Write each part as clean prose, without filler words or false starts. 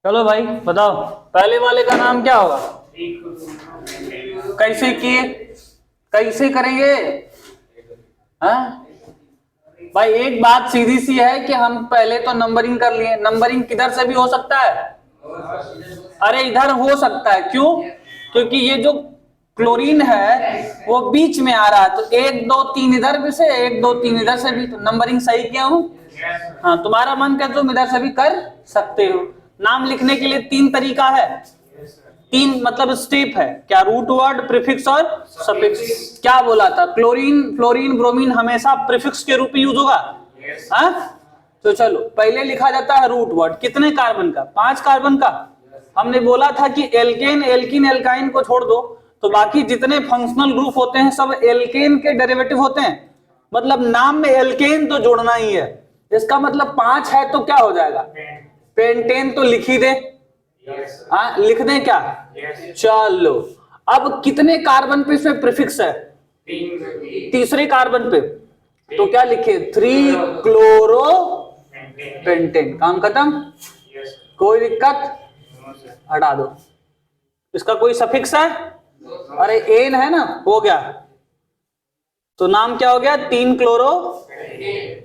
चलो भाई बताओ, पहले वाले का नाम क्या होगा? कैसे किए, कैसे करेंगे? हाँ भाई, एक बात सीधी सी है कि हम पहले तो नंबरिंग कर लिए। नंबरिंग किधर से भी हो सकता है? अरे इधर हो सकता है, क्यों? क्योंकि ये जो क्लोरीन है वो बीच में आ रहा है, तो 1 2 3 इधर भी से, 1 2 3 इधर से भी, तो नंबरिंग सही किया हूं। हाँ, तुम्हारा मन कर तुम इधर से भी कर सकते हो। नाम लिखने के लिए 3 तरीका है, 3 मतलब स्टेप है। क्या? रूट वर्ड, प्रीफिक्स और सफिक्स। क्या बोला था? क्लोरीन, फ्लोरीन, ब्रोमीन हमेशा प्रीफिक्स के रूप में यूज होगा। हाँ, तो चलो पहले लिखा जाता है रूट वर्ड। कितने कार्बन का? 5 कार्बन का। हमने बोला था कि एल्केन, एल्किन, एल्काइन को छोड़ दो तो बाकी जितने फंक्शनल ग्रुप होते हैं सब एल्केन के डेरिवेटिव होते हैं। मतलब नाम में एल्केन तो जोड़ना ही है। इसका मतलब 5 है तो क्या हो जाएगा? पेंटेन तो लिख ही दे। हाँ, लिख दें क्या? चलो, अब कितने कार्बन पे इसमें प्रीफिक्स है? तीसरे कार्बन पे, तो क्या लिखे? 3 क्लोरो पेंटेन। काम खत्म। कोई दिक्कत? हटा दो। इसका कोई सफिक्स है? अरे एन है ना, हो गया। तो नाम क्या हो गया? 3 क्लोरो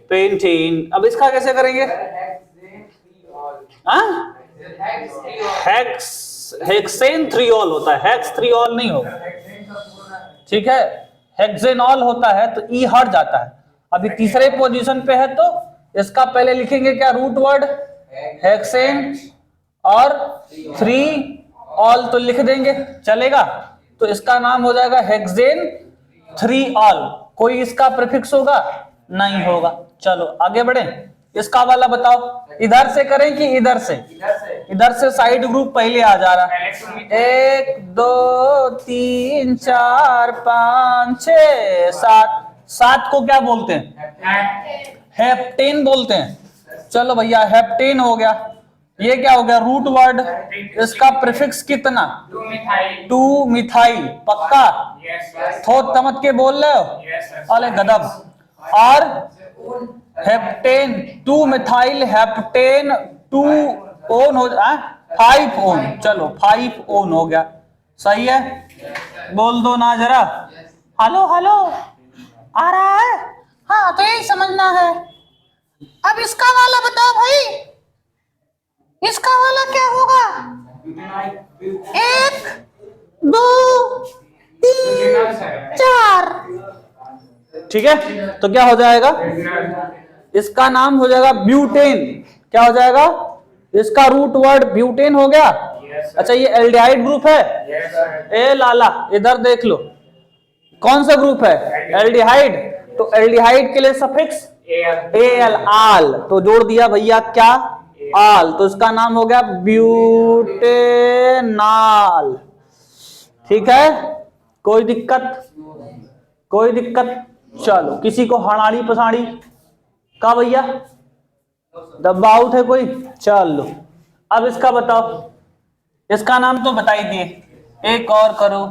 पेंटीन। अब इसका कैसे करेंगे? हाँ, हेक्सेन थ्रियोल होता है, हेक्स थ्रियोल नहीं होगा। ठीक है, हेक्सेनॉल होता है तो ई हट जाता है। अभी तीसरे पोजीशन पे है तो इसका पहले लिखेंगे क्या? रूट वर्ड हेक्सेन और 3 ऑल तो लिख देंगे, चलेगा। तो इसका नाम हो जाएगा हेक्सेन 3 ऑल। कोई इसका प्रीफिक्स होगा? नहीं होगा। चलो आगे बढ़े। इसका वाला बताओ, इधर से करें कि इधर से? इधर से साइड ग्रुप पहले आ जा रहा है। 1 2 3 4 5 6 7। 7 को क्या बोलते हैं? हेप्टेन बोलते हैं। चलो भैया, हेप्टेन हो गया। ये क्या हो गया? Root word. इसका प्रीफिक्स कितना? 2 मिथाइल। पक्का? थोत तमत के बोल रहे हो? अरे गदब। और हेप्टेन 2 मिथाइल हेप्टेन 2 ओन हो 5 ओन। चलो 5 ओन हो गया। सही है? बोल दो ना जरा। हेलो हेलो, आ रहा है? हाँ, तो यही समझना है। अब इसका वाला बताओ भाई, इसका वाला क्या होगा? 1 2 3 4। ठीक है, तो क्या हो जाएगा? इसका नाम हो जाएगा ब्यूटेन। क्या हो जाएगा? इसका रूट वर्ड ब्यूटेन हो गया। अच्छा, ये एल्डिहाइड ग्रुप है। ए लाला, इधर देख लो, कौन सा ग्रुप है? एल्डिहाइड। तो एल्डिहाइड के लिए सफिक्स एल, आल, तो जोड़ दिया भैया क्या? आल। तो इसका नाम हो गया ब्यूटेनाल। ठीक है, कोई दिक्कत? कोई दिक्कत? चलो, किसी को हड़ाड़ी पसाड़ी का भैया डब्बा आउट है कोई? चलो, अब इसका बताओ। इसका नाम तो बता ही दिए, एक और करो।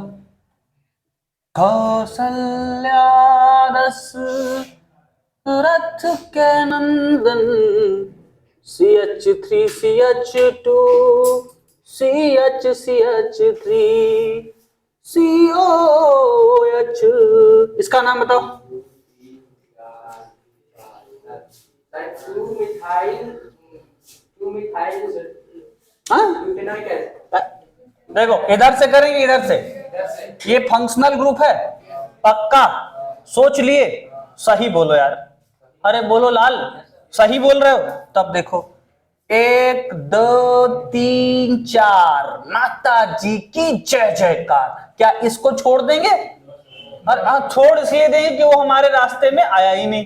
कौसल्या रस रथ के नंदन CH3 CH2 CH3 COH। इसका नाम बताओ। देखो, इधर से करेंगे, इधर से। ये फंक्शनल ग्रुप है, पक्का? सोच लिए? सही बोलो यार। अरे बोलो लाल, सही बोल रहे हो? तब देखो, 1 2 3 4, माता जी की जय जयकार। क्या इसको छोड़ देंगे? और हाँ, छोड़ इसलिए देंगे कि वो हमारे रास्ते में आया ही नहीं,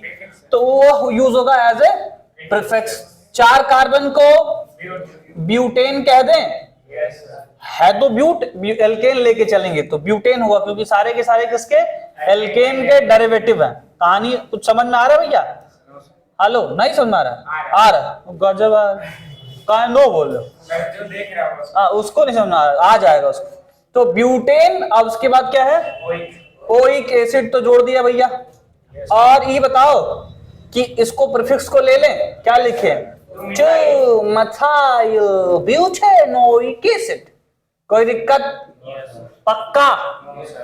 तो वो यूज होगा एज ए प्रीफिक्स। 4 कार्बन को ब्यूटेन कह दें, है तो ब्यूट, एल्केन लेके चलेंगे तो ब्यूटेन हुआ, क्योंकि सारे के सारे किसके? एल्केन के डेरिवेटिव हैं। कहानी कुछ समझ में आ रहा है भैया? हेलो, नहीं समझ में आ रहा? आ रहा? गजब। कहा नो बोल रहे हो? उसको नहीं समझ में आ जाएगा उसको। तो ब्यूटेन। अब उसके बाद क्या है? ओइक एसिड तो जोड़ दिया भैया। और ये बताओ कि इसको प्रीफिक्स को ले लें, क्या लिखे? 2 methyl butanoic acid। कोई दिक्कत? पक्का?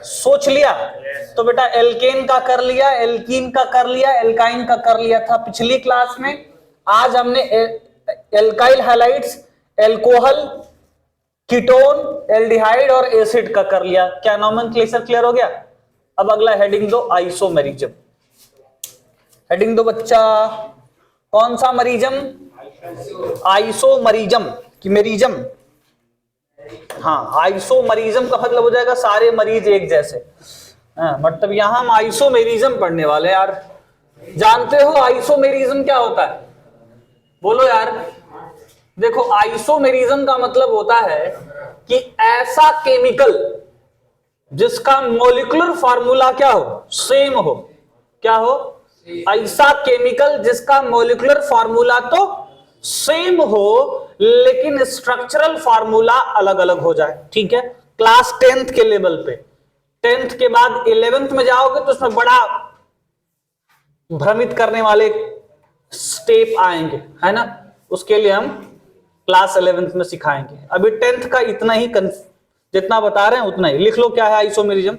सोच लिया? तो बेटा एल्केन का कर लिया, एल्कीन का कर लिया, एल्काइन का कर लिया था पिछली क्लास में। आज हमने alkyl halides, alcohol, ketone, aldehyde और एसिड का कर लिया। क्या नॉमेनक्लेचर क्लियर हो गया? अब अगला हेडिंग दो, आइसोमेरिज्म। हेडिंग दो बच्चा, कौन सा मरीजम? आइसोमरिज्म कि मेरिज्म? हाँ, आइसोमरिज्म का मतलब हो जाएगा सारे मरीज एक जैसे। मतलब यहां हम आइसोमेरिज्म पढ़ने वाले यार। जानते हो आइसोमेरिज्म क्या होता है? बोलो यार। देखो आइसोमेरिज्म का मतलब होता है कि ऐसा केमिकल जिसका मॉलिक्यूलर फार्मूला क्या हो? सेम हो। क्या हो? ऐसा केमिकल जिसका मॉलिक्यूलर फार्मूला तो सेम हो लेकिन स्ट्रक्चरल फार्मूला अलग अलग हो जाए। ठीक है, क्लास 10th के लेवल पे। 10th के बाद 11th में जाओगे तो उसमें बड़ा भ्रमित करने वाले स्टेप आएंगे, है ना? उसके लिए हम क्लास 11th में सिखाएंगे। अभी 10th का इतना ही जितना बता रहे हैं उतना ही लिख लो। क्या है isomerism?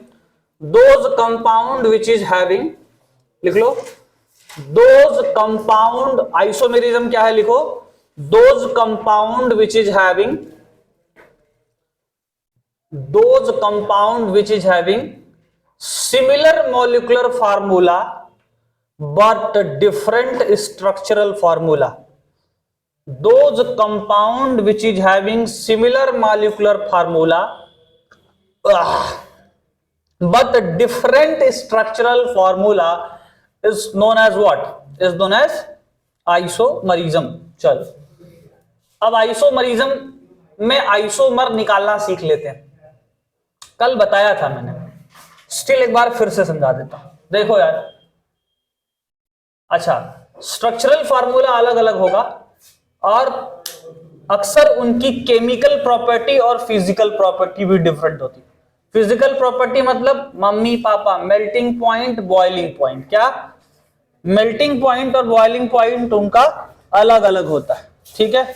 Those compound which is having, लिख लो दोज कंपाउंड। आइसोमेरिज्म क्या है? लिखो those compound which is having, those compound which is having similar molecular formula but different structural formula। Those compound which is having similar molecular formula but different structural formula is known as what? Is known as isomerism। चलो अब isomerism में isomer निकालना सीख लेते हैं। कल बताया था मैंने, स्टिल एक बार फिर से समझा देता हूं। देखो यार, अच्छा स्ट्रक्चरल फार्मूला अलग अलग होगा और अक्सर उनकी केमिकल प्रॉपर्टी और फिजिकल प्रॉपर्टी भी डिफरेंट होती है। फिजिकल प्रॉपर्टी मतलब mummy papa, melting point, boiling point. क्या? मेल्टिंग पॉइंट और बॉइलिंग पॉइंट उनका अलग अलग होता है। ठीक है,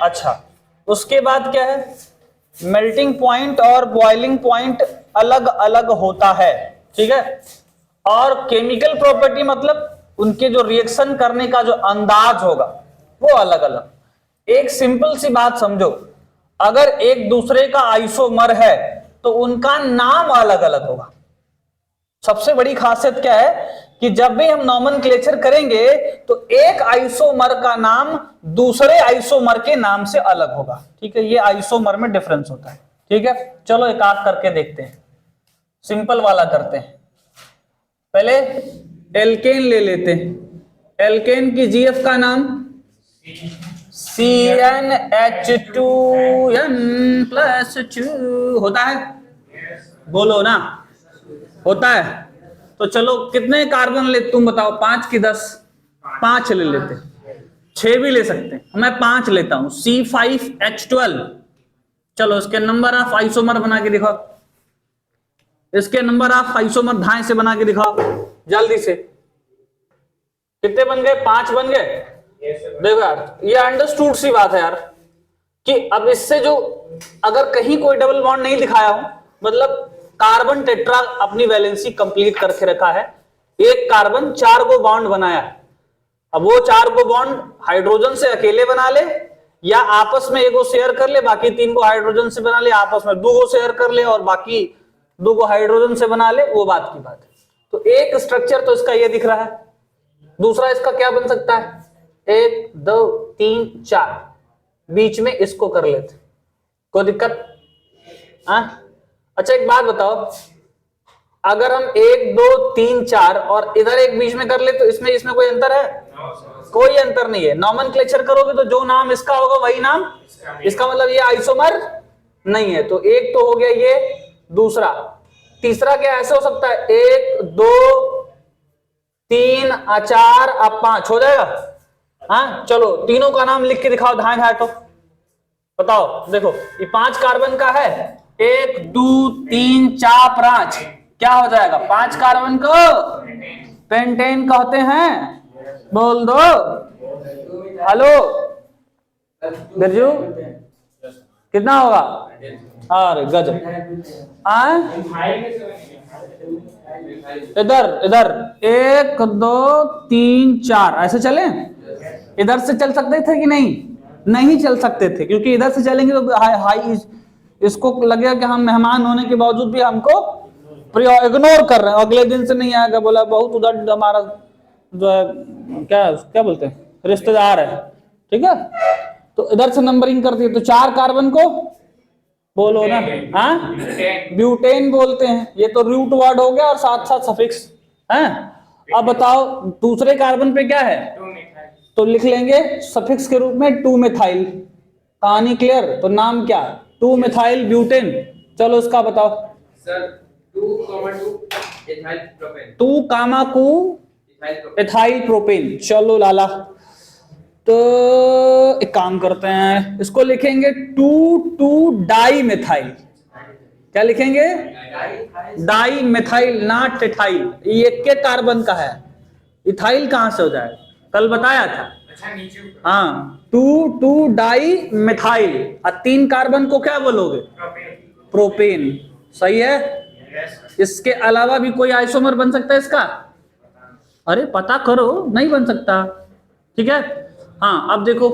अच्छा उसके बाद क्या है? मेल्टिंग पॉइंट और बॉइलिंग पॉइंट अलग अलग होता है। ठीक है, और केमिकल प्रॉपर्टी मतलब उनके जो रिएक्शन करने का जो अंदाज होगा वो अलग अलग। एक सिंपल सी बात समझो, अगर एक दूसरे का आइसोमर है तो उनका नाम अलग अलग होगा। सबसे बड़ी खासियत क्या है कि जब भी हम नॉमेनक्लेचर करेंगे तो एक आइसोमर का नाम दूसरे आइसोमर के नाम से अलग होगा। ठीक है, ये आइसोमर में डिफरेंस होता है। ठीक है, चलो एक आध करके देखते हैं, सिंपल वाला करते हैं। पहले एल्केन ले लेते हैं। एल्केन की जीएफ का नाम CnH2n+2 होता है। बोलो ना, होता है। तो चलो कितने कार्बन ले तुम बताओ? 5 की 10? 5 ले लेते, 6 भी ले सकते हैं। मैं 5 लेता हूं, C5H12। चलो इसके नंबर ऑफ आइसोमर बना के दिखाओ, इसके नंबर ऑफ आइसोमर धाए से बना के दिखाओ जल्दी से। कितने बन गए? 5 बन गए। देखो यार, ये अंडरस्टूड सी बात है यार कि अब इससे जो अगर कहीं कोई डबल बॉन्ड नहीं दिखाया हो, मतलब कार्बन टेट्रा अपनी वैलेंसी कंप्लीट करके रखा है, एक कार्बन 4 को बॉन्ड बनाया है। अब वो 4 को बॉन्ड हाइड्रोजन से अकेले बना ले या आपस में 1 को शेयर कर ले, बाकी 3 को हाइड्रोजन से बना ले, आपस में 2 को शेयर कर ले और बाकी 2 को हाइड्रोजन से बना ले, वो बात की बात है। तो एक स्ट्रक्चर तो इसका ये दिख रहा है, दूसरा इसका क्या बन सकता है? 1 2 3 4, बीच में इसको कर लेते, कोई दिक्कत? अच्छा एक बात बताओ, अगर हम 1 2 3 4 और इधर एक बीच में कर ले तो इसमें कोई अंतर है? कोई अंतर नहीं है। नॉमेनक्लेचर करोगे तो जो नाम इसका होगा वही नाम इसका, मतलब ये आइसोमर नहीं है। तो एक तो हो गया ये, दूसरा तीसरा क्या ऐसे हो सकता है? 1 2 3 4 अब 5 हो जाएगा। हाँ चलो तीनों का नाम लिख के दिखाओ, धाए धाए तो बताओ। देखो ये 5 कार्बन का है, 1 2 3 4 5, क्या हो जाएगा? 5 कार्बन को पेंटेन कहते हैं। बोल दो हेलो। बिरजू कितना होगा? अरे गजब। इधर इधर 1 2 3 4 ऐसे चले? इधर से चल सकते थे कि नहीं? नहीं चल सकते थे, क्योंकि इधर से चलेंगे तो हाई इसको लगेगा कि हम मेहमान होने के बावजूद भी हमको इग्नोर कर रहे हैं। अगले दिन से नहीं आएगा, बोला बहुत उधर हमारा जो है क्या क्या बोलते हैं रिश्तेदार है, ठीक है। तो इधर से नंबरिंग कर दिए तो 4 कार्बन को बोलो ना, हाँ ब्यूटेन बोलते हैं। ये तो रूट वर्ड हो गया और साथ साथ सफिक्स है। अब बताओ दूसरे कार्बन पे क्या है, तो लिख लेंगे सफिक्स के रूप में 2 मिथाइल। कहानी क्लियर? तो नाम क्या? 2 मिथाइल ब्यूटेन। चलो इसका बताओ sir. 2,2 ethyl propane. 2, ethyl propane. चलो लाला, तो एक काम करते हैं, इसको लिखेंगे 2 डाई मिथाइल। क्या लिखेंगे? Di methyl, not ethyl. ये एक के कार्बन का है, इथाइल कहां से हो जाएगा? कल बताया था। हाँ 2 डाई मिथाइल और 3 कार्बन को क्या बोलोगे? प्रोपेन। सही है। इसके अलावा भी कोई आइसोमर बन सकता है इसका? अरे पता करो, नहीं बन सकता, ठीक है। हाँ अब देखो,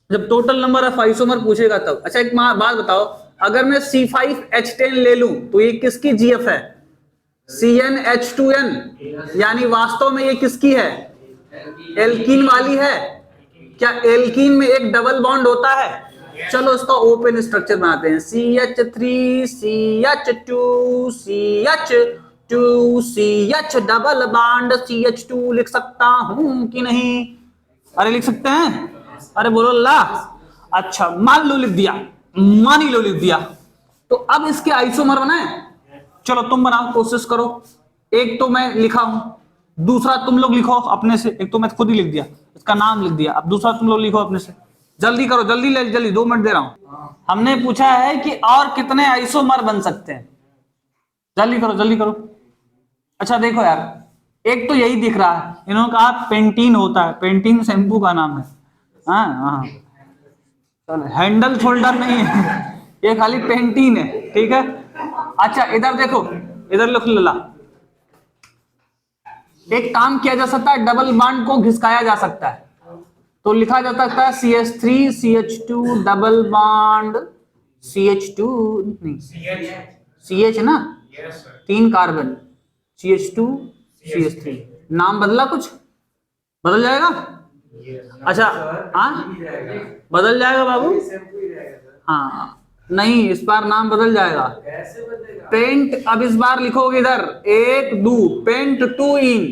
जब टोटल नंबर ऑफ आइसोमर पूछेगा तब। अच्छा एक बात बताओ, अगर मैं C5H10 ले लूं तो ये किसकी GF है? CnH2n, यानी वास्तव में ये किसकी है? एल्कीन वाली है। क्या एल्कीन में एक डबल बॉन्ड होता है? चलो इसका ओपन स्ट्रक्चर बनाते हैं, CH3 CH2 CH2 CH double bond CH2 लिख सकता हूं कि नहीं? अरे लिख सकते हैं? अरे बोलो ला। अच्छा मान लो लिख दिया, मानी लो लिख दिया। तो अब इसके आइसोमर बनाए। चलो तुम बनाओ, कोशिश करो। एक तो मैं लिखा हूं, दूसरा तुम लोग लिखो अपने से। एक तो मैं खुद ही लिख दिया, इसका नाम लिख दिया, अब दूसरा तुम लोग लिखो अपने से। जल्दी करो, जल्दी ले, जल्दी 2 मिनट दे रहा हूं। हमने पूछा है कि और कितने आइसोमर बन सकते हैं, जल्दी करो जल्दी करो। अच्छा देखो यार, एक तो यही दिख रहा है, इन्होंने कहा पेंटीन होता है, पेंटीन शैम्पू का नाम है। हाँ हाँ चलो, हैंडल शोल्डर नहीं है, ये खाली पेंटीन है, ठीक है। अच्छा इधर देखो, इधर लिख लो ला। एक काम किया जा सकता है, डबल बॉन्ड को घिसकाया जा सकता है, तो लिखा जा सकता है CH3 CH2 double bond CH2 नहीं CH ना, 3 कार्बन CH2 CH3। नाम बदला, कुछ बदल जाएगा? अच्छा हाँ बदल जाएगा बाबू। हाँ नहीं, इस बार नाम बदल जाएगा। पेंट अब इस बार लिखोगे इधर 1 2 पेंट 2 इन।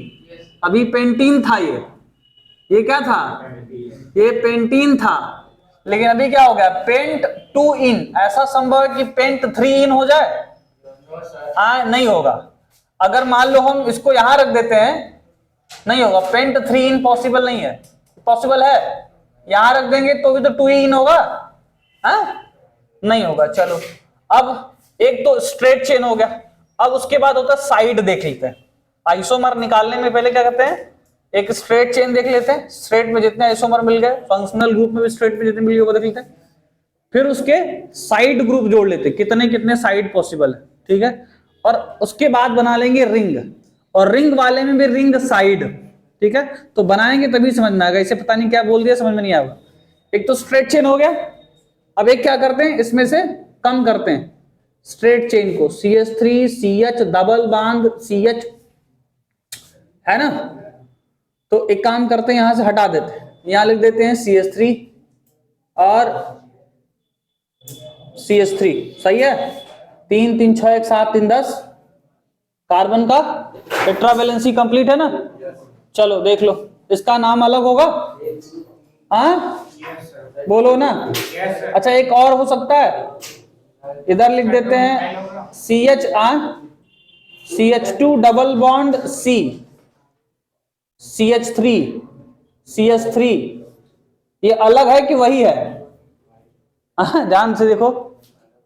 अभी पेंटीन था, ये क्या था? ये पेंटीन था, लेकिन अभी क्या हो गया? पेंट 2 इन। ऐसा संभव है कि पेंट 3 इन हो जाए? हाँ नहीं होगा। अगर मान लो हम इसको यहां रख देते हैं, नहीं होगा। पेंट 3 इन पॉसिबल नहीं है। पॉसिबल है? यहां रख देंगे तो भी तो 2 इन होगा, हाँ नहीं होगा। चलो अब एक तो स्ट्रेट चेन हो गया, अब उसके बाद होता है साइड देख लेते हैं। आइसोमर निकालने में पहले क्या करते हैं, एक स्ट्रेट चेन देख लेते हैं। स्ट्रेट में जितने आइसोमर मिल गए, फंक्शनल ग्रुप में भी स्ट्रेट में जितने मिल गए वो देख लेते हैं। फिर उसके साइड ग्रुप जोड़ लेते हैं, कितने कितने साइड पॉसिबल है, ठीक है। और उसके बाद बना लेंगे रिंग, और रिंग वाले में भी रिंग साइड, ठीक है। तो बनाएंगे तभी समझ में आएगा, इसे पता नहीं क्या बोल दिया समझ में नहीं आएगा। एक तो स्ट्रेट चेन हो गया, अब एक क्या करते हैं, इसमें से कम करते हैं स्ट्रेट चेन को, CH3 CH double bond CH, है ना। तो एक काम करते हैं, यहां से हटा देते हैं, यहां लिख देते हैं CH3 और CH3। सही है, 3 3 6 1 7 3 10 कार्बन का टेट्रावैलेंसी कंप्लीट है ना। चलो देख लो, इसका नाम अलग होगा, हाँ बोलो ना। अच्छा एक और हो सकता है, इधर लिख देते हैं CH2 double bond C CH3 ये अलग है कि वही है? ध्यान से देखो,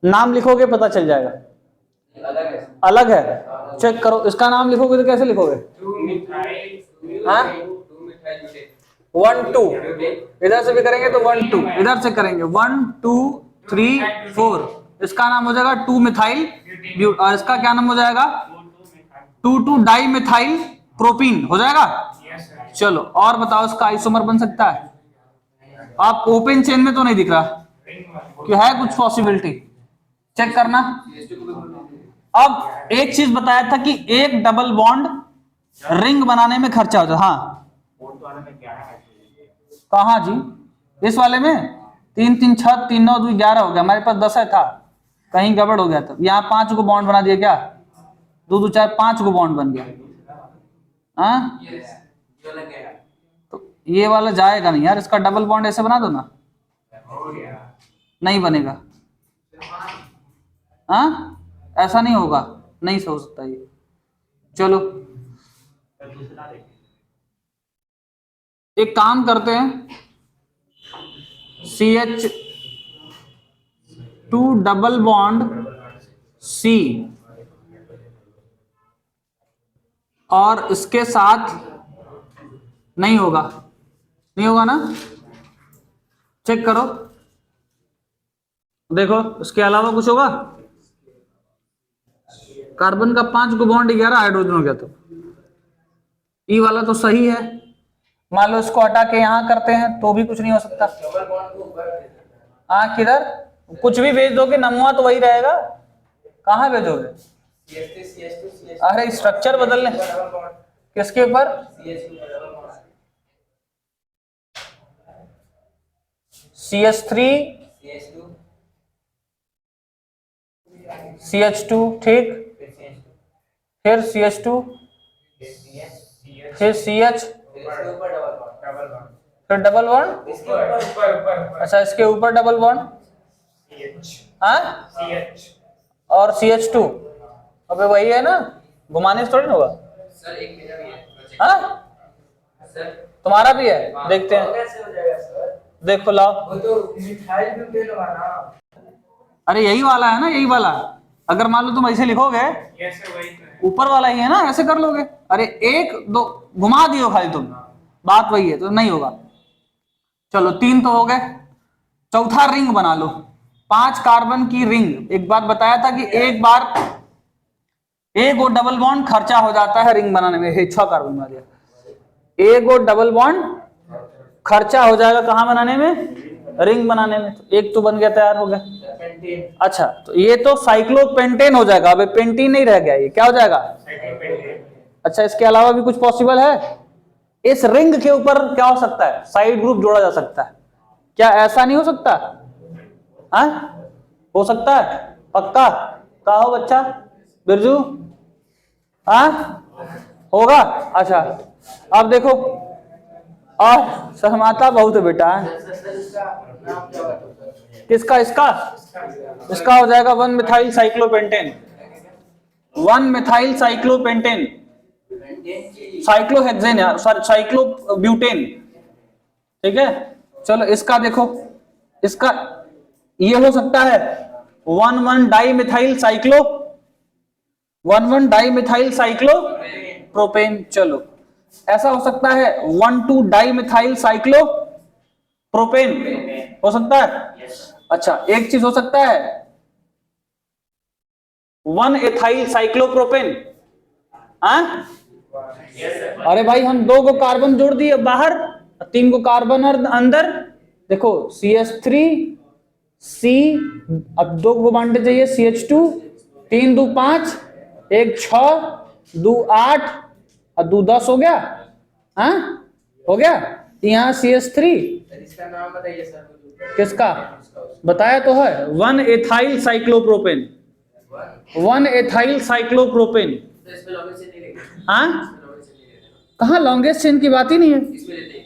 नाम लिखोगे पता चल जाएगा। अलग है, चेक करो। इसका नाम लिखोगे तो कैसे लिखोगे? 1 2, इधर से भी करेंगे तो 1 2, इधर से करेंगे 1 2 3 4, इसका नाम हो जाएगा 2 मिथाइल और इसका क्या नाम हो जाएगा 2 2 डाई मिथाइल प्रोपीन हो जाएगा। चलो और बताओ इसका आइसोमर बन सकता है? आप ओपन चेन में तो नहीं दिख रहा कि है कुछ पॉसिबिलिटी, चेक करना। अब एक चीज बताया था कि एक डबल बॉन्ड रिंग बनाने में खर्चा होता है। हाँ कहा जी? इस वाले में 3 3 6 3 9 2 11 हो गया, हमारे पास 10 है था, कहीं गड़बड़ हो गया था। यहाँ 5 को बॉन्ड बना दिया क्या? 2 2 4 5 को बॉन्ड बन गया। हाँ तो ये वाला जाएगा नहीं यार, इसका डबल बॉन्ड ऐसे बना दो ना, नहीं बनेगा। हाँ ऐसा नहीं होगा, नहीं हो सकता ये। चलो एक काम करते हैं, CH2 डबल बॉन्ड C और इसके साथ नहीं होगा, नहीं होगा ना? चेक करो, देखो इसके अलावा कुछ होगा? कार्बन का 5 को बॉन्ड 11 हाइड्रोजन हो गया, तो ई वाला तो सही है। मान लो इसको हटा के यहां करते हैं तो भी कुछ नहीं हो सकता। हाँ किधर कुछ भी भेज दोगे नमूना तो वही रहेगा, कहाँ भेजोगे? अरे स्ट्रक्चर बदलने किसके ऊपर? CH3 CH2 ठीक, फिर CH2 फिर CH फिर डबल बॉन्ड, अच्छा इसके ऊपर डबल बॉन्ड, हाँ और CH2, अबे वही है ना, घुमाने से थोड़ी ना होगा। सर एक मेरा भी है। हाँ सर तुम्हारा भी है, देखते हैं, देखो लाओ। वो तो मिठाई भी दे लो ना। अरे यही वाला है ना, यही वाला। अगर मान लो तुम ऐसे लिखोगे, ऊपर वाला ही है ना, ऐसे कर लोगे। अरे 1 2 घुमा दियो खाली तुम, बात वही है, तो नहीं होगा। चलो 3 तो हो गए, चौथा रिंग बना लो, 5 कार्बन की रिंग। एक बात बताया था कि एक बार एक और डबल बॉन्ड खर्चा हो जाता है रिंग बनाने में। 6 कार्बन बना दिया, एक और डबल बॉन्ड खर्चा हो जाएगा कहां बनाने में? रिंग बनाने में। तो एक तो बन गया, तैयार हो गया। अच्छा तो ये तो साइक्लोपेंटेन हो जाएगा, अब पेंटीन नहीं रह गया, ये क्या हो जाएगा? अच्छा इसके अलावा भी कुछ पॉसिबल है? इस रिंग के ऊपर क्या हो सकता है? साइड ग्रुप जोड़ा जा सकता है, क्या ऐसा नहीं हो सकता? हाँ हो सकता है, पक्का? कहा हो बच्चा बिरजू? हाँ होगा। अच्छा अब देखो, और सहमाता बहुत है बेटा। किसका? इसका इसका हो जाएगा 1 methyl cyclopentane, 1 methyl cyclopentane, cyclohexane यार, सॉरी साइक्लोब्यूटेन, ठीक है। चलो इसका देखो, इसका ये हो सकता है 1 1 di methyl cyclo, 1 1 di methyl cyclo propane. चलो ऐसा हो सकता है 1 2 डाई मिथाइल साइक्लो प्रोपेन, हो सकता है। अच्छा एक चीज हो सकता है 1 एथाइल साइक्लोप्रोपेन। हाँ अरे भाई हम 2 को कार्बन जोड़ दिए बाहर, 3 को कार्बन अंदर, देखो CH3 C, अब 2 को बांटने चाहिए CH2, 3 2 5, 1 6, 2 8 और 2 10 हो गया। हाँ हो गया। यहाँ CH3, इसका नाम बताइए सर। किसका बताया तो है? 1 एथाइल साइक्लोप्रोपेन, 1 एथाइल साइक्लोप्रोपेन। तो इसमें लॉन्गेस्ट चेन नहीं रहेगी। हाँ कहाँ लॉन्गेस्ट चेन की बात ही नहीं है, इसमें लेते हैं।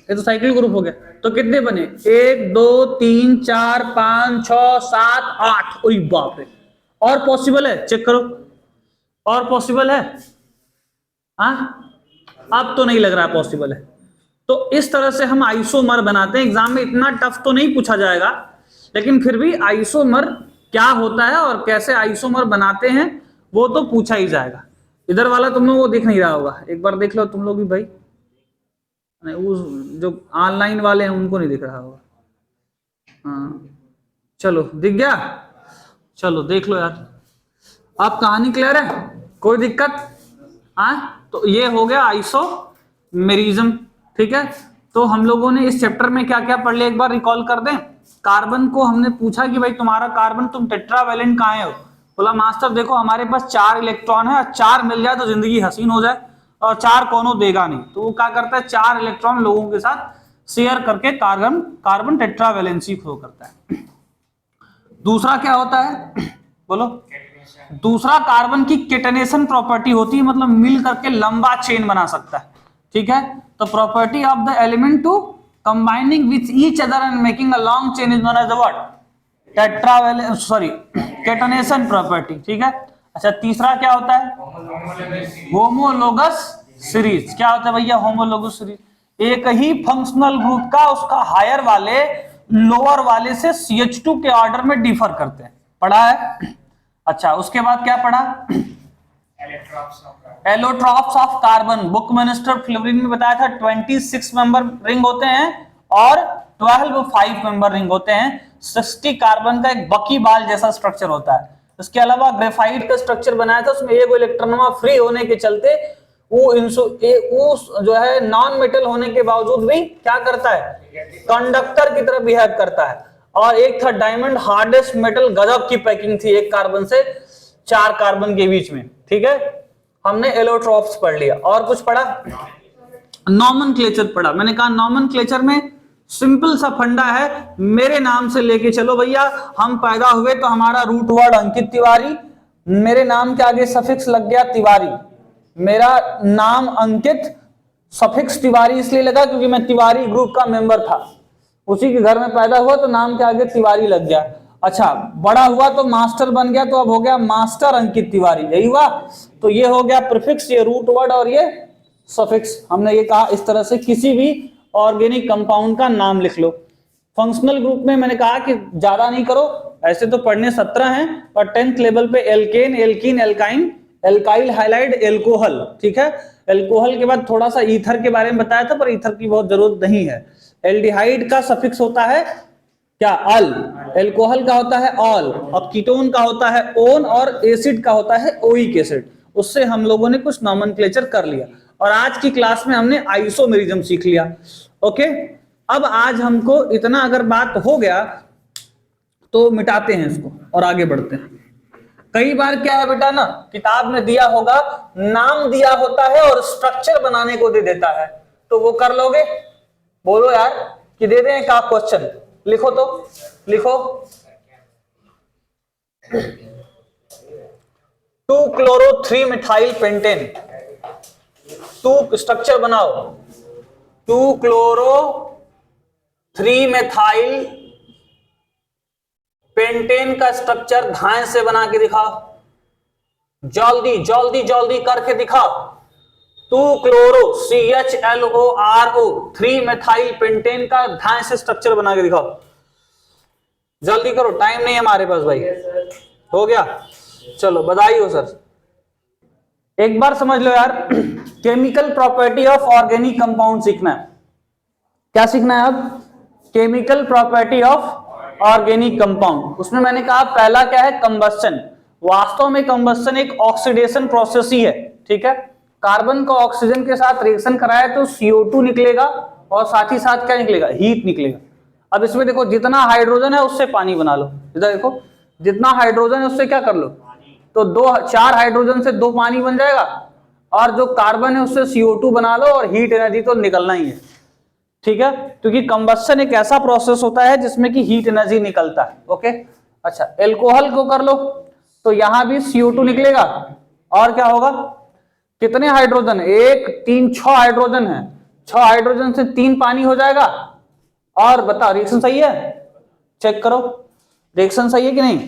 ये तो साइक्लिक ग्रुप हो गया। तो कितने बने? 1 2 3 4 5 6 7 8, ओए बाप रे। और पॉसिबल है? चेक करो, और पॉसिबल है? हाँ अब तो नहीं लग रहा पॉसिबल है। तो इस तरह से हम आइसोमर बनाते हैं। एग्जाम में इतना टफ तो नहीं पूछा जाएगा, लेकिन फिर भी आइसोमर क्या होता है और कैसे आइसोमर बनाते हैं वो तो पूछा ही जाएगा। इधर वाला तुम लोग को दिख नहीं रहा होगा, एक बार देख लो तुम लोग भी भाई। नहीं, उस जो ऑनलाइन वाले हैं उनको नहीं दिख रहा होगा। हाँ चलो दिख गया, चलो देख लो यार, आप कहानी क्लियर है, कोई दिक्कत? हाँ तो ये हो गया आइसोमेरिज्म, ठीक है। तो हम लोगों ने इस चैप्टर में क्या क्या पढ़ लिया एक बार रिकॉल कर दें। कार्बन को हमने पूछा कि भाई तुम्हारा कार्बन, तुम टेट्रावैलेंट कहाँ हो? बोला मास्टर देखो हमारे पास 4 इलेक्ट्रॉन है, 4 मिल जाए तो जिंदगी हसीन हो जाए, और 4 कोनो देगा नहीं। तो वो क्या करता है, 4 इलेक्ट्रॉन लोगों के साथ शेयर करके कार्बन टेट्रावैलेंसी फ्लो करता है। दूसरा क्या होता है बोलो? दूसरा कार्बन की केटनेशन प्रॉपर्टी होती है, मतलब मिल करके लंबा चेन बना सकता है, ठीक है। तो property of the element to combining with each other and making a long chain is known as the what? Tetravalent, sorry catenation property, ठीक है। अच्छा तीसरा क्या होता है? Homologous series. क्या होता है भैया होमोलोगस सीरीज? एक ही फंक्शनल ग्रुप का उसका हायर वाले लोअर वाले से CH2 के ऑर्डर में डिफर करते हैं, पढ़ा है? अच्छा उसके बाद क्या पढ़ा? Allotropes of carbon. Book minister fluorine में बताया था 26 मेंबर रिंग होते हैं और 12 5 मेंबर रिंग होते हैं। 60 कार्बन का एक बकी बाल जैसा स्ट्रक्चर होता है। इसके अलावा ग्रेफाइट का स्ट्रक्चर बनाया था, उसमें एक इलेक्ट्रॉन फ्री होने के चलते वो जो है नॉन मेटल होने के बावजूद भी क्या करता है, कंडक्टर की तरह बिहेव करता है। और एक था डायमंड, हार्डेस्ट मेटल, गजब की पैकिंग थी एक कार्बन से 4 कार्बन के बीच में, ठीक है। हमने एलोट्रॉप्स पढ़ लिया। और कुछ पढ़ा? नॉमेनक्लेचर पढ़ा। मैंने कहा नॉमेनक्लेचर में सिंपल सा फंडा है, मेरे नाम से लेके चलो भैया। हम पैदा हुए तो हमारा रूट वर्ड अंकित तिवारी, मेरे नाम के आगे सफिक्स लग गया तिवारी। मेरा नाम अंकित, सफिक्स तिवारी इसलिए लगा क्योंकि मैं तिवारी ग्रुप का मेंबर था, उसी के घर में पैदा हुआ तो नाम के आगे तिवारी लग गया। अच्छा बड़ा हुआ तो मास्टर बन गया, तो अब हो गया मास्टर अंकित तिवारी, यही हुआ। तो ये हो गया प्रीफिक्स, ये रूट वर्ड और ये सफिक्स। हमने ये कहा इस तरह से किसी भी ऑर्गेनिक कंपाउंड का नाम लिख लो। फंक्शनल ग्रुप में मैंने कहा कि ज्यादा नहीं करो, ऐसे तो पढ़ने 17 हैं, और 10th लेवल पे alkane, alkene, alkyne, alkyl halide, alcohol, ठीक है। एल्कोहल के बाद थोड़ा सा ईथर के बारे में बताया था, पर ईथर की बहुत जरूरत नहीं है। एल्डिहाइड का सफिक्स होता है क्या? अल। एल्कोहल का होता है ऑल, और कीटोन का होता है ओन, और एसिड का होता है ओइक एसिड। उससे हम लोगों ने कुछ नॉमेनक्लेचर कर लिया, और आज की क्लास में हमने आइसोमेरिज्म सीख लिया। ओके, अब आज हमको इतना अगर बात हो गया तो मिटाते हैं इसको और आगे बढ़ते हैं। कई बार क्या है बेटा ना, किताब में दिया होगा, नाम दिया होता है और स्ट्रक्चर बनाने को दे देता है, तो वो कर लोगे? बोलो यार कि दे दें का क्वेश्चन? लिखो तो लिखो। 2-chloro-3-methyl पेंटेन, 2 स्ट्रक्चर बनाओ। 2-chloro-3-methyl पेंटेन का स्ट्रक्चर धाए से बना के दिखाओ, जल्दी जल्दी जल्दी करके दिखाओ। 2-chloro CHLORO 3-methyl पेंटेन का धाए से स्ट्रक्चर बना के दिखाओ, जल्दी करो, टाइम नहीं है हमारे पास भाई। हो गया? चलो बधाई हो सर। एक बार समझ लो यार, chemical property of organic compound सीखना है। क्या सीखना है अब? Chemical property of organic compound. उसमें मैंने कहा पहला क्या है? कंबस्शन। वास्तव में कंबस्शन एक ऑक्सीडेशन प्रोसेस ही है, ठीक है। कार्बन को ऑक्सीजन के साथ रिएक्शन कराए तो CO2 निकलेगा, और साथ ही साथ क्या निकलेगा? हीट निकलेगा। अब इसमें देखो जितना हाइड्रोजन है उससे पानी बना लो, इधर देखो जितना हाइड्रोजन है उससे क्या कर लो, तो 4 हाइड्रोजन से 2 पानी बन जाएगा, और जो कार्बन है उससे CO2 बना लो, और हीट एनर्जी तो निकलना ही है, ठीक है। क्योंकि कंबस्शन एक ऐसा प्रोसेस होता है जिसमें कि हीट एनर्जी निकलता है। ओके, अच्छा एल्कोहल को कर लो तो यहां भी CO2 निकलेगा, और क्या होगा? कितने हाइड्रोजन? 1 3 6 हाइड्रोजन है, 6 हाइड्रोजन से 3 पानी हो जाएगा। और बताओ रिएक्शन सही है? चेक करो रिएक्शन सही है कि नहीं,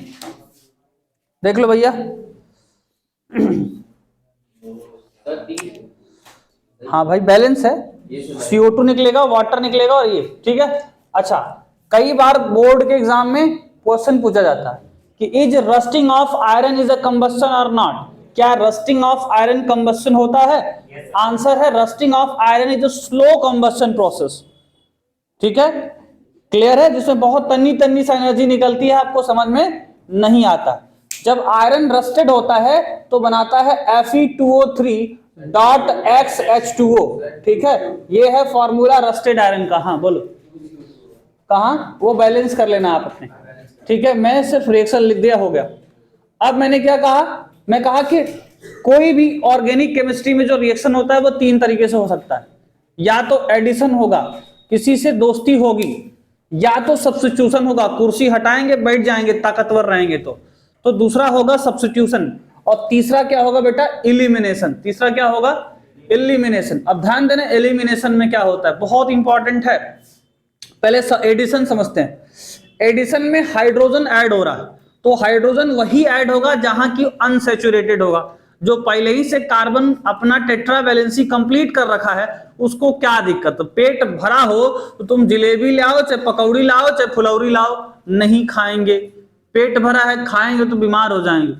देख लो भैया। हाँ भाई बैलेंस है, CO2 निकलेगा, वाटर निकलेगा, और ये ठीक है। अच्छा कई बार बोर्ड के एग्जाम में क्वेश्चन पूछा जाता है कि is rusting of iron is a combustion और नॉट? क्या रस्टिंग ऑफ आयरन कंबस्शन होता है? आंसर है rusting of iron is a slow combustion process. ठीक है, क्लियर है, जिसमें बहुत तन्नी तन्नी सा एनर्जी निकलती है, आपको समझ में नहीं आता। जब आयरन रस्टेड होता है तो बनाता है Fe2O3.XH2O। ठीक है, ये है फॉर्मूला रस्टेड आयरन का। हाँ बोलो, कहाँ? वो बैलेंस कर लेना आप अपने। ठीक है, मैं सिर्फ रिएक्शन लिख दिया, हो गया। अब मैंने क्या कहा? मैं कहा कि कोई भी ऑर्गेनिक केमिस्ट्री में जो रिएक्शन होता है वो तीन तरीके से हो सकता है। या तो एडिशन होगा, किसी से दोस्ती होगी, या तो सब्स्टिट्यूशन होगा, कुर्सी हटाएंगे बैठ जाएंगे ताकतवर रहेंगे तो दूसरा होगा सब्स्टिट्यूशन, और तीसरा क्या होगा बेटा? इलिमिनेशन। तीसरा क्या होगा? इलिमिनेशन। अब ध्यान देना इलिमिनेशन में क्या होता है, बहुत इंपॉर्टेंट है। पहले एडिशन समझते हैं। एडिशन में हाइड्रोजन ऐड हो रहा है, तो हाइड्रोजन वही ऐड होगा जहां की अनसैचुरेटेड होगा। जो पहले ही से कार्बन अपना टेट्रा वैलेंसी कंप्लीट कर रखा है, उसको क्या दिक्कत? पेट भरा हो तो तुम जिलेबी लाओ, चाहे पकौड़ी लाओ, चाहे फुलौरी लाओ, नहीं खाएंगे। पेट भरा है, खाएंगे तो बीमार हो जाएंगे।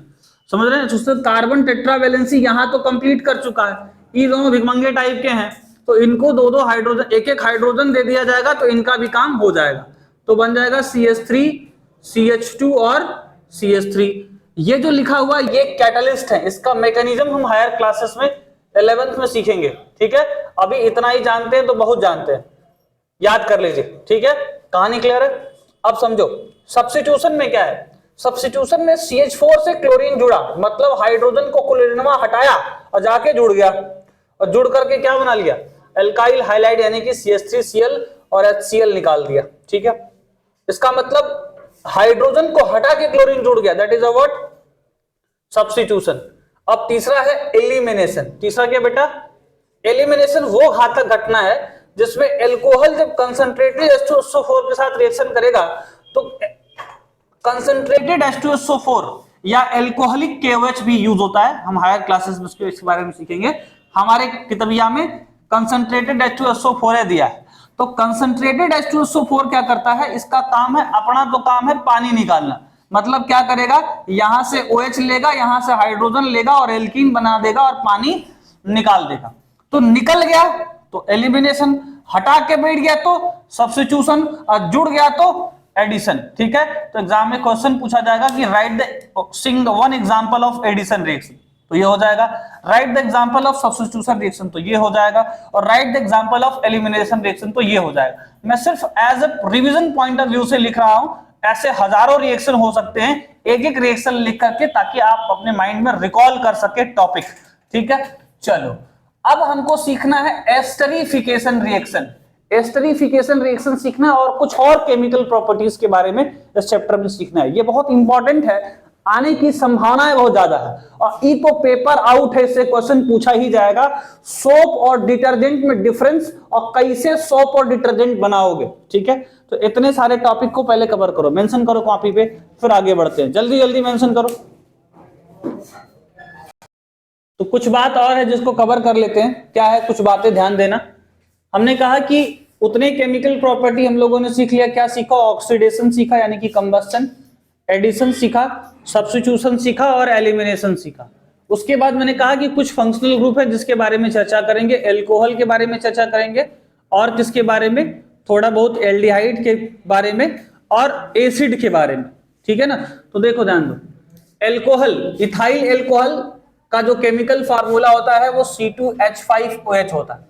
समझ रहे हैं? उससे कार्बन टेट्रा वैलेंसी यहां तो कंप्लीट कर चुका है। ये दोनों भिखमंगे टाइप के हैं, तो इनको दो दो हाइड्रोजन, एक एक हाइड्रोजन दे दिया जाएगा तो इनका भी काम हो जाएगा। तो बन जाएगा CH3, CH2 और CH3। ये जो लिखा हुआ ये कैटलिस्ट है, इसका मैकेनिज्म हम हायर क्लासेस में 11th में सीखेंगे। ठीक है, अभी इतना ही जानते हैं तो बहुत जानते हैं, याद कर लीजिए। ठीक है, कहानी क्लियर है? अब समझो सब्स्टिट्यूशन में क्या है। सब्स्टिट्यूशन में CH4 से क्लोरीन जुड़ा, मतलब हाइड्रोजन को क्लोरीनमा हटाया और जाके जुड़ गया, और जुड़ करके क्या बना लिया? एल्काइल हाइलाइड, यानी कि CH3Cl और HCl निकाल दिया। ठीक है, इसका मतलब हाइड्रोजन को हटा के क्लोरीन जुड़ गया, that is a what? Substitution. अब तीसरा है एलिमिनेशन। तीसरा क्या बेटा? एलिमिनेशन वो घातक घटना है जिसमें एल्कोहल जब कंसंट्रेटेड H2SO4 के साथ रिएक्शन करेगा तो कंसंट्रेटेड H2SO4 या एल्कोहलिक KOH भी यूज होता है। हम हायर क्लासेस में इसके बारे में सीखेंगे। हमारे किताबिया में कंसंट्रेटेड H2SO4 है दिया है। तो कंसंट्रेटेड H2SO4 क्या करता है? इसका काम है, अपना तो काम है पानी निकालना। मतलब क्या करेगा? यहां से OH लेगा, यहां से हाइड्रोजन लेगा और एल्कीन बना देगा और पानी निकाल देगा। तो निकल गया तो एलिमिनेशन, हटा के बैठ गया तो सब्स्टिट्यूशन, और जुड़ गया तो एडिशन। ठीक है, तो एग्जाम में क्वेश्चन पूछा जाएगा कि write the sing one example of addition reaction, तो ये हो जाएगा। Write the example of substitution reaction, तो ये हो जाएगा। और write the example of elimination reaction, तो ये हो जाएगा। मैं सिर्फ as a revision point of view से लिख रहा हूं, ऐसे हजारों रिएक्शन हो सकते हैं, एक एक रिएक्शन लिख करके, ताकि आप अपने माइंड में रिकॉल कर सके टॉपिक। ठीक है, चलो अब हमको सीखना है एस्टरीफिकेशन रिएक्शन। एस्टरीफिकेशन रिएक्शन सीखना है और कुछ और केमिकल प्रॉपर्टीज के बारे में इस चैप्टर में सीखना है। ये बहुत इंपॉर्टेंट है, आने की संभावनाएं बहुत ज्यादा है, और ई तो पेपर आउट है, इससे क्वेश्चन पूछा ही जाएगा। सोप और डिटर्जेंट में डिफरेंस, और कैसे सोप और डिटर्जेंट बनाओगे। ठीक है, तो इतने सारे टॉपिक को पहले कवर करो, मेंशन करो कॉपी पे, फिर आगे बढ़ते हैं। जल्दी जल्दी मेंशन करो। तो कुछ बात और है जिसको कवर कर लेते हैं। क्या है? कुछ बातें ध्यान देना। हमने कहा कि उतने केमिकल प्रॉपर्टी हम लोगों ने सीख लिया। क्या सीखा? ऑक्सीडेशन सीखा, यानी कि कंबस्शन, एडिशन सीखा, सब्स्टिट्यूशन सीखा और एलिमिनेशन सीखा। उसके बाद मैंने कहा कि कुछ फंक्शनल ग्रुप है जिसके बारे में चर्चा करेंगे, एल्कोहल के बारे में चर्चा करेंगे, और किसके बारे में? थोड़ा बहुत एल्डिहाइड के बारे में और एसिड के बारे में। ठीक है ना? तो देखो ध्यान दो, एल्कोहल, इथाइल एल्कोहल का जो केमिकल फार्मूला होता है वो C2H5OH होता है।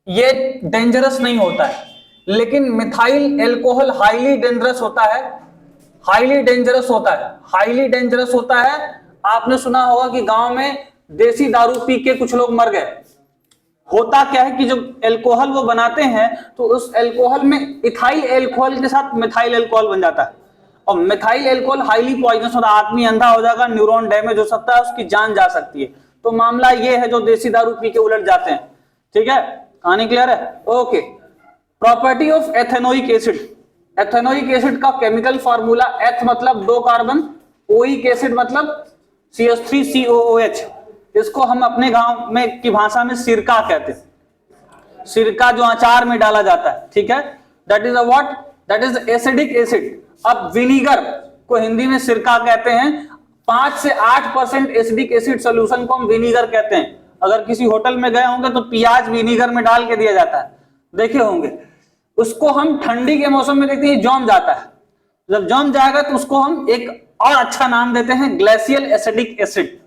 ये डेंजरस नहीं होता है, लेकिन मिथाइल एल्कोहल हाईली डेंजरस होता है। हाईली डेंजरस होता है, हाईली डेंजरस होता है। आपने सुना होगा कि गांव में देसी दारू पी के कुछ लोग मर गए। होता क्या है कि जो एल्कोहल वो बनाते हैं तो उस एल्कोहल में इथाइल एल्कोहल के साथ मिथाइल एल्कोहल बन जाता है, और मिथाइल एल्कोहल हाईली पॉइजनस होता है। आदमी अंधा हो जाएगा, न्यूरॉन डैमेज हो सकता है, उसकी जान जा सकती है। तो मामला ये है जो देसी दारू पी के उलट जाते हैं। ठीक है, कहानी क्लियर है? Okay. Property of ethanoic acid. Ethanoic acid का केमिकल फार्मूला, एथ मतलब 2 कार्बन, ओइक एसिड मतलब CH3COOH। इसको हम अपने गांव में की भाषा में सिरका कहते हैं। सिरका जो अचार में डाला जाता है। ठीक है, that is a what? That is acidic acid. अब विनीगर को हिंदी में सिरका कहते हैं, 5 से 8% एसिडिक एसिड सोल्यूशन को हम विनीगर कहते हैं। अगर किसी होटल में गए होंगे तो प्याज विनीगर में डाल के दिया जाता है, देखे होंगे। उसको हम ठंडी के मौसम में देखते हैं जम जाता है, जब जम जाएगा तो उसको हम एक और अच्छा नाम देते हैं ग्लेशियल एसिडिक एसिड।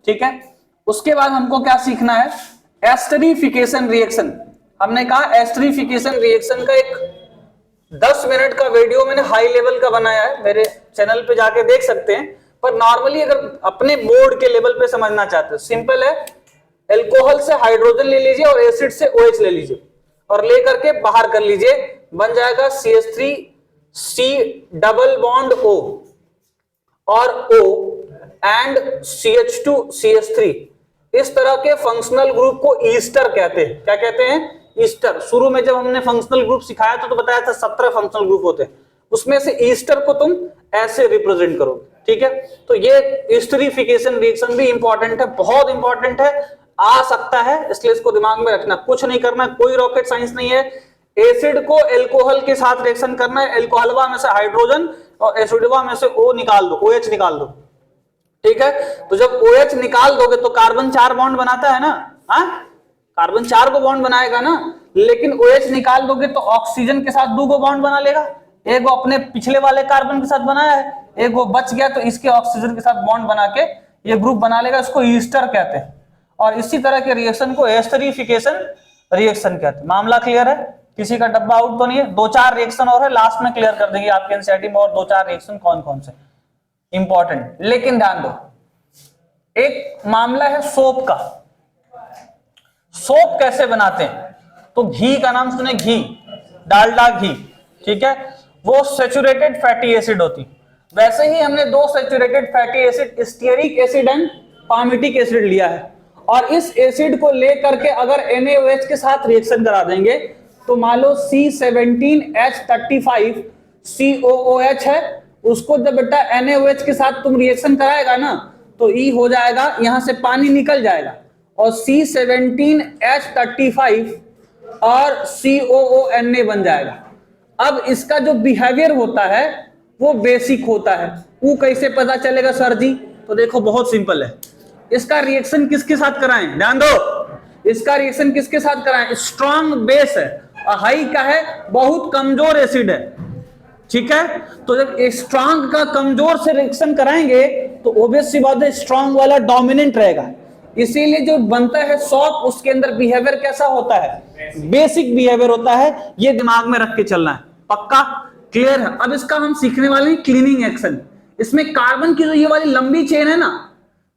ठीक है, उसके बाद हमको क्या सीखना है, एस्टरीफिकेशन रिएक्शन। हमने कहा एस्टरीफिकेशन रिएक्शन का एक 10 मिनट का वीडियो मैंने हाई लेवल का बनाया है, मेरे चैनल पे जाके देख सकते हैं। पर नॉर्मली अगर अपने बोर्ड के लेवल पे समझना चाहते हो, सिंपल है, एल्कोहल से हाइड्रोजन ले लीजिए और एसिड से OH ले लीजिए और लेकर के बाहर कर लीजिए, बन जाएगा CH3C डबल बॉन्ड O और O एंड CH2CH3। इस तरह के फंक्शनल ग्रुप को ईस्टर कहते हैं। क्या कहते हैं? ईस्टर। शुरू में जब हमने फंक्शनल ग्रुप सिखाया था तो बताया था 17 फंक्शनल ग्रुप होते हैं, उसमें से ईस्टर को तुम ऐसे रिप्रेजेंट करो। ठीक है, तो ये एस्टरीफिकेशन रिएक्शन भी इंपॉर्टेंट है, बहुत इंपॉर्टेंट है, आ सकता है, इसलिए इसको दिमाग में रखना। कुछ नहीं करना, कोई रॉकेट साइंस नहीं है। एसिड को एल्कोहल के साथ रिएक्शन करना है, एल्कोहलवा में से हाइड्रोजन और एसिडवा में से O निकाल दो, OH निकाल दो। ठीक है, तो जब OH निकाल दोगे तो कार्बन 4 बॉन्ड बनाता है ना, हाँ, कार्बन 4 को बॉन्ड बनाएगा ना, लेकिन OH निकाल दोगे तो ऑक्सीजन के साथ 2 को बॉन्ड बना लेगा। एक वो अपने पिछले वाले कार्बन के साथ बनाया है, एक वो बच गया तो इसके ऑक्सीजन के साथ बॉन्ड बना के ये ग्रुप बना लेगा, इसको ईस्टर कहते हैं। और इसी तरह के रिएक्शन को एस्टरीफिकेशन रिएक्शन कहते हैं। मामला क्लियर है? किसी का डब्बा आउट तो नहीं है? 2-4 रिएक्शन और है, लास्ट में क्लियर कर देंगे आपके एनसीईआरटी में, और 2-4 रिएक्शन कौन कौन से इंपॉर्टेंट। लेकिन ध्यान दो, एक मामला है सोप का। सोप कैसे बनाते हैं? तो घी का नाम सुने, घी, डालडा घी। ठीक है, वो सैचुरेटेड फैटी एसिड होती। वैसे ही हमने 2 saturated fatty acid, stearic acid and palmitic acid लिया है, और इस एसिड को लेकर के अगर NaOH के साथ रिएक्शन करा देंगे तो मान लो C17H35 COOH है, उसको जब बेटा NaOH के साथ तुम रिएक्शन कराएगा ना तो E हो जाएगा, यहां से पानी निकल जाएगा और C17H35 और COONA बन जाएगा। अब इसका जो बिहेवियर होता है वो बेसिक होता है। वो कैसे पता चलेगा सर जी? तो देखो बहुत सिंपल है, इसका रिएक्शन किसके साथ कराएं? ध्यान दो, इसका रिएक्शन किसके साथ कराएं? स्ट्रॉन्ग बेस है और हाई का है बहुत कमजोर एसिड है। ठीक है, तो जब स्ट्रॉन्ग का कमजोर से रिएक्शन कराएंगे तो ऑब्वियस सी बात है स्ट्रॉन्ग वाला डोमिनेंट रहेगा। इसीलिए जो बनता है सॉप, उसके अंदर बिहेवियर कैसा होता है? बेसिक बिहेवियर होता है। ये दिमाग में रख के चलना है, पक्का क्लियर है? अब इसका हम सीखने वाले हैं क्लीनिंग एक्शन। इसमें कार्बन की जो ये वाली लंबी चेन है ना,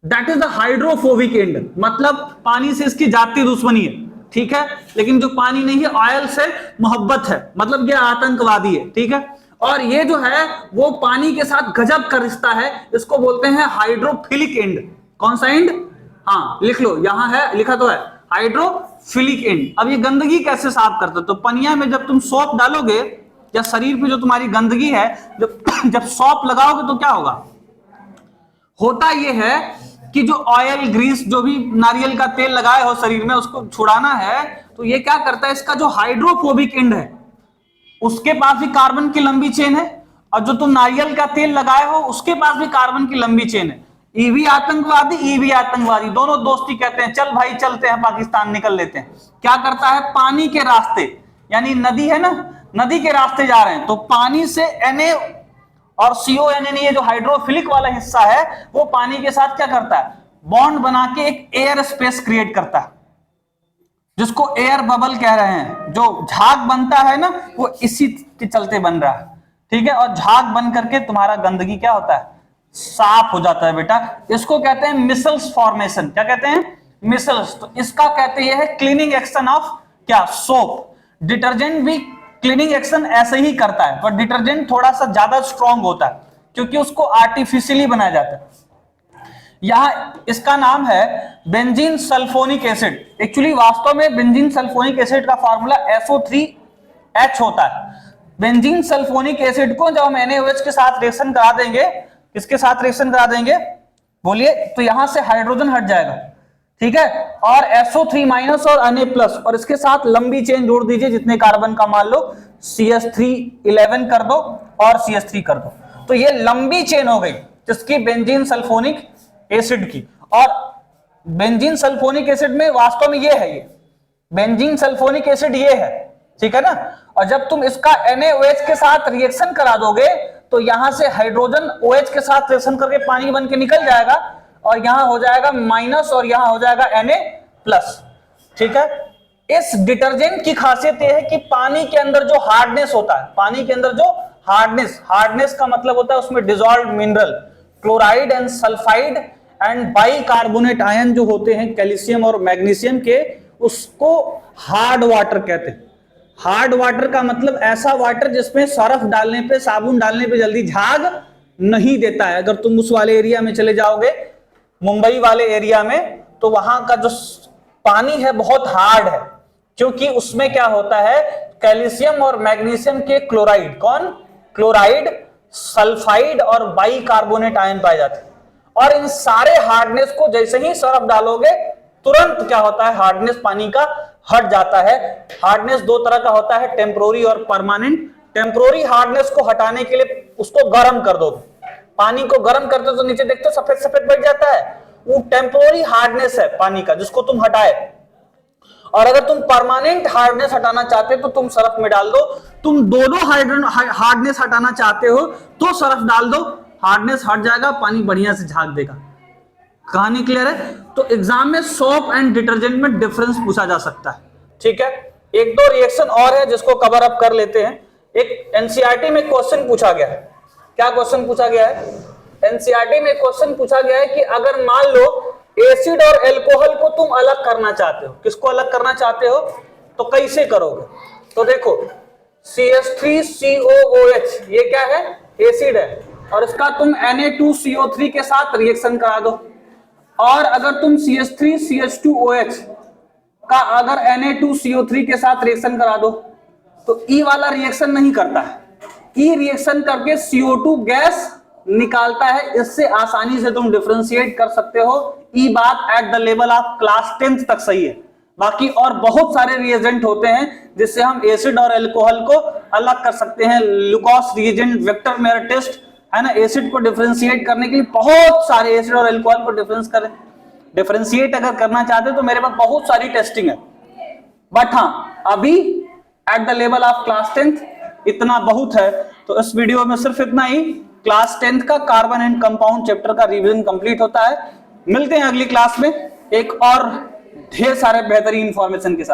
that is the hydrophobic and, मतलब पानी से इसकी जाती दुश्मनी है। ठीक है, लेकिन जो पानी नहीं है, ऑयल से मोहब्बत है, मतलब ये आतंकवादी है। ठीक है, और ये जो है वो पानी के साथ गजब का रिश्ता है, इसको बोलते हैं हाइड्रोफिलिक एंड। कौन सा एंड? हाँ लिख लो, यहां है, लिखा तो है हाइड्रोफिलिक एंड। अब ये गंदगी कैसे साफ करते? तो पनिया में जब तुम सौंफ डालोगे या शरीर पे जो तुम्हारी गंदगी है, जब सौंफ लगाओगे तो क्या होगा? होता ये है कि जो ऑयल ग्रीस, जो भी नारियल का तेल लगाए हो शरीर में, उसको छुड़ाना है तो ये क्या करता है, इसका जो हाइड्रोफोबिक एंड है उसके पास भी कार्बन की लंबी चेन है, और जो तुम नारियल का तेल लगाए हो उसके पास भी कार्बन की लंबी चेन है। ई भी आतंकवादी, ई भी आतंकवादी, दोनों दोस्ती कहते हैं, चल भाई चलते हैं पाकिस्तान निकल लेते हैं। क्या करता है? पानी के रास्ते, यानी नदी है ना, नदी के रास्ते जा रहे हैं तो पानी से Na और CONA, ये जो हाइड्रोफिलिक वाला हिस्सा है वो पानी के साथ क्या करता है? बॉन्ड बना के एक एयर स्पेस क्रिएट करता है, जिसको एयर बबल कह रहे हैं। जो झाग बनता है ना वो इसी के चलते बन रहा है। ठीक है, और झाग बन करके तुम्हारा गंदगी क्या होता है? साफ हो जाता है बेटा। इसको कहते हैं मिसल्स फॉर्मेशन। क्या कहते हैं? मिसल्स। तो इसका कहते हैं क्लीनिंग एक्शन ऑफ क्या? सोप। डिटर्जेंट भी क्लीनिंग एक्शन ऐसे ही करता है, पर डिटर्जेंट थोड़ा सा ज्यादा स्ट्रॉन्ग होता है क्योंकि उसको आर्टिफिशियली बनाया जाता है। यहां इसका नाम है बेंजीन सल्फोनिक एसिड। एक्चुअली वास्तव में बेंजीन सल्फोनिक एसिड का फार्मूला SO3H होता है। बेंजीन सल्फोनिक एसिड को जब हम NaOH के साथ रिएक्शन करा देंगे, किसके साथ रिएक्शन करा देंगे बोलिए, तो यहां से हाइड्रोजन हट जाएगा। ठीक है, और SO3- और Na+, और इसके साथ लंबी चेन जोड़ दीजिए, जितने कार्बन का मान लो CH3 11 कर दो और CH3 कर दो, तो ये लंबी चेन हो गई। जिसकी बेंजीन सल्फोनिक एसिड की। और बेंजीन सल्फोनिक एसिड में वास्तव में ये है, ये बेंजीन सल्फोनिक एसिड ये है, ठीक है ना। और जब तुम इसका NaOH के साथ रिएक्शन करा दोगे तो यहां से हाइड्रोजन OH के साथ रिएक्शन करके पानी बन के निकल जाएगा और यहां हो जाएगा माइनस और यहां हो जाएगा Na+, ठीक है। इस डिटर्जेंट की खासियत यह है कि पानी के अंदर जो हार्डनेस होता है, पानी के अंदर जो हार्डनेस का मतलब होता है उसमें dissolved mineral, chloride and sulphide and bicarbonate ion जो होते हैं कैल्शियम और मैग्नीशियम के, उसको हार्ड वाटर कहते हैं। हार्ड वाटर का मतलब ऐसा वाटर जिसमें सर्फ डालने पे, साबुन डालने पे जल्दी झाग नहीं देता है। अगर तुम उस वाले एरिया में चले जाओगे, मुंबई वाले एरिया में, तो वहां का जो पानी है बहुत हार्ड है, क्योंकि उसमें क्या होता है, कैल्शियम और मैग्नीशियम के क्लोराइड, क्लोराइड, सल्फाइड और बाइकार्बोनेट आयन पाए जाते हैं। और इन सारे हार्डनेस को जैसे ही सर्फ डालोगे तुरंत क्या होता है, हार्डनेस पानी का हट जाता है। हार्डनेस दो तरह का होता है, टेम्पोररी और परमानेंट। टेम्पोररी हार्डनेस को हटाने के लिए उसको गर्म कर दो, पानी को गर्म करते तो नीचे देखते हो सफेद सफेद बैठ जाता है, वो टेम्पोररी हार्डनेस है पानी का जिसको तुम हटाए। और अगर तुम परमानेंट हार्डनेस हटाना चाहते हो तो तुम सर्फ में डाल दो। तुम दोनों हार्डनेस हटाना चाहते हो तो सर्फ डाल दो, हार्डनेस हट जाएगा, पानी बढ़िया से झाग देगा। कहानी क्लियर है? तो एग्जाम में सोप एंड डिटर्जेंट में डिफरेंस पूछा जा सकता है, ठीक है। एक दो रिएक्शन और है जिसको कवर अप कर लेते हैं। एक एनसीईआरटी में क्वेश्चन पूछा गया है। क्या क्वेश्चन पूछा गया है? एनसीईआरटी में क्वेश्चन पूछा गया है कि अगर मान लो एसिड और एल्कोहल को तुम अलग करना चाहते हो, किसको अलग करना चाहते हो, तो कैसे करोगे? तो देखो CH3COOH ये क्या है, एसिड है, और इसका तुम Na2CO3 के साथ रिएक्शन करा दो। और अगर तुम CH3CH2OH का अगर Na2CO3 के साथ रिएक्शन करा दो तो E वाला रिएक्शन नहीं करता है, E रिएक्शन करके CO2 गैस निकालता है। इससे आसानी से तुम डिफरेंशिएट कर सकते हो। E बात at the level of class 10th तक सही है। बाकी और बहुत सारे रिएजेंट होते हैं जिससे हम एसिड और अल्कोहल को अलग कर सकते हैं। Lucas reagent, Victor Meyer test है ना, एसिड को डिफरेंशिएट करने के लिए बहुत सारे, एसिड और अल्कोहल को डिफरेंशिएट अगर करना चाहते हो तो मेरे पास बहुत सारी टेस्टिंग है। बट हाँ, अभी at the level of class 10th इतना बहुत है। तो इस वीडियो में सिर्फ इतना ही। क्लास 10th का कार्बन एंड कंपाउंड चैप्टर का रिवीजन कंप्लीट होता है। मिलते हैं अगली क्लास में एक और ढेर सारे बेहतरीन इंफॉर्मेशन के साथ।